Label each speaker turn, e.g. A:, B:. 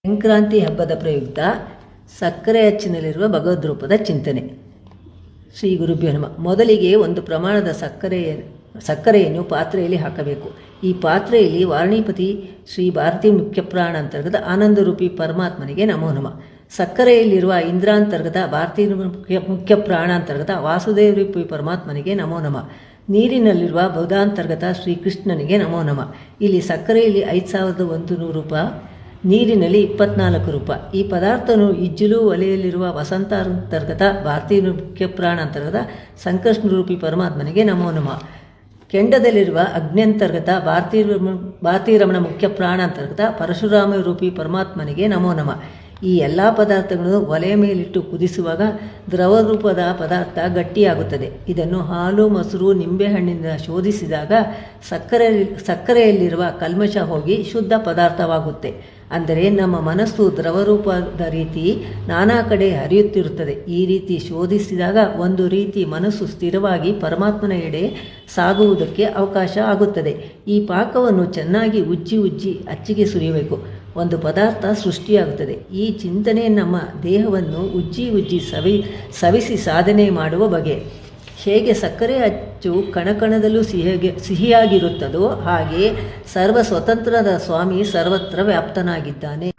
A: ಸಂಕ್ರಾಂತಿ ಹಬ್ಬದ ಪ್ರಯುಕ್ತ ಸಕ್ಕರೆ ಅಚ್ಚಿನಲ್ಲಿರುವ ಭಗವದ್ರೂಪದ ಚಿಂತನೆ. ಶ್ರೀ ಗುರುಭ್ಯೋ ನಮಃ. ಮೊದಲಿಗೆ ಒಂದು ಪ್ರಮಾಣದ ಸಕ್ಕರೆಯನ್ನು ಪಾತ್ರೆಯಲ್ಲಿ ಹಾಕಬೇಕು. ಈ ಪಾತ್ರೆಯಲ್ಲಿ ವಾರಣೀಪತಿ ಶ್ರೀ ಭಾರತೀ ಮುಖ್ಯಪ್ರಾಣ ಅಂತರ್ಗತ ಆನಂದರೂಪಿ ಪರಮಾತ್ಮನಿಗೆ ನಮೋ ನಮಃ. ಸಕ್ಕರೆಯಲ್ಲಿರುವ ಇಂದ್ರಾಂತರ್ಗತ ಭಾರತೀಯ ಮುಖ್ಯಪ್ರಾಣ ಅಂತರ್ಗತ ವಾಸುದೇವರೂಪಿ ಪರಮಾತ್ಮನಿಗೆ ನಮೋ ನಮಃ. ನೀರಿನಲ್ಲಿರುವ ಬೌಧಾಂತರ್ಗತ ಶ್ರೀಕೃಷ್ಣನಿಗೆ ನಮೋ ನಮಃ. ಇಲ್ಲಿ ಸಕ್ಕರೆಯಲ್ಲಿ 5100 ರೂಪಾಯಿ, ನೀರಿನಲ್ಲಿ 24 ರೂಪಾಯಿ. ಈ ಪದಾರ್ಥನು ಇಜ್ಜಲು ಒಲೆಯಲ್ಲಿರುವ ವಸಂತಾಂತರ್ಗತ ಭಾರತೀಯ ಮುಖ್ಯಪ್ರಾಣ ಅಂತರ್ಗತ ಸಂಕೃಷ್ಣರೂಪಿ ಪರಮಾತ್ಮನಿಗೆ ನಮೋ ನಮಃ. ಕೆಂಡದಲ್ಲಿರುವ ಅಗ್ನ್ಯಂತರ್ಗತ ಭಾರತೀಯ ರಮಣ ಮುಖ್ಯ ಪ್ರಾಣ ಅಂತರ್ಗತ ಪರಶುರಾಮ ರೂಪಿ ಪರಮಾತ್ಮನಿಗೆ ನಮೋ ನಮಃ. ಈ ಎಲ್ಲ ಪದಾರ್ಥಗಳನ್ನು ಒಲೆಯ ಮೇಲಿಟ್ಟು ಕುದಿಸುವಾಗ ದ್ರವರೂಪದ ಪದಾರ್ಥ ಗಟ್ಟಿಯಾಗುತ್ತದೆ. ಇದನ್ನು ಹಾಲು, ಮೊಸರು, ನಿಂಬೆಹಣ್ಣಿನಿಂದ ಶೋಧಿಸಿದಾಗ ಸಕ್ಕರೆಯಲ್ಲಿರುವ ಕಲ್ಮಶ ಹೋಗಿ ಶುದ್ಧ ಪದಾರ್ಥವಾಗುತ್ತೆ. ಅಂದರೆ ನಮ್ಮ ಮನಸ್ಸು ದ್ರವರೂಪದ ರೀತಿ ನಾನಾ ಕಡೆ ಹರಿಯುತ್ತಿರುತ್ತದೆ. ಈ ರೀತಿ ಶೋಧಿಸಿದಾಗ ಒಂದು ರೀತಿ ಮನಸ್ಸು ಸ್ಥಿರವಾಗಿ ಪರಮಾತ್ಮನ ಎಡೆ ಸಾಗುವುದಕ್ಕೆ ಅವಕಾಶ ಆಗುತ್ತದೆ. ಈ ಪಾಕವನ್ನು ಚೆನ್ನಾಗಿ ಉಜ್ಜಿ ಅಚ್ಚಿಗೆ ಸುರಿಯಬೇಕು. ಒಂದು ಪದಾರ್ಥ ಸೃಷ್ಟಿಯಾಗುತ್ತದೆ. ಈ ಚಿಂತನೆ ನಮ್ಮ ದೇಹವನ್ನು ಉಜ್ಜಿ ಸವಿಸಿ ಸಾಧನೆ ಮಾಡುವ ಬಗೆ. ಹೇಗೆ ಸಕ್ಕರೆ ಅಚ್ಚು ಕಣಕಣದಲ್ಲೂ ಸಿಹಿಯಾಗಿರುತ್ತದೋ ಹಾಗೆ ಸರ್ವ ಸ್ವತಂತ್ರದ ಸ್ವಾಮಿ ಸರ್ವತ್ರ ವ್ಯಾಪ್ತನಾಗಿದ್ದಾನೆ.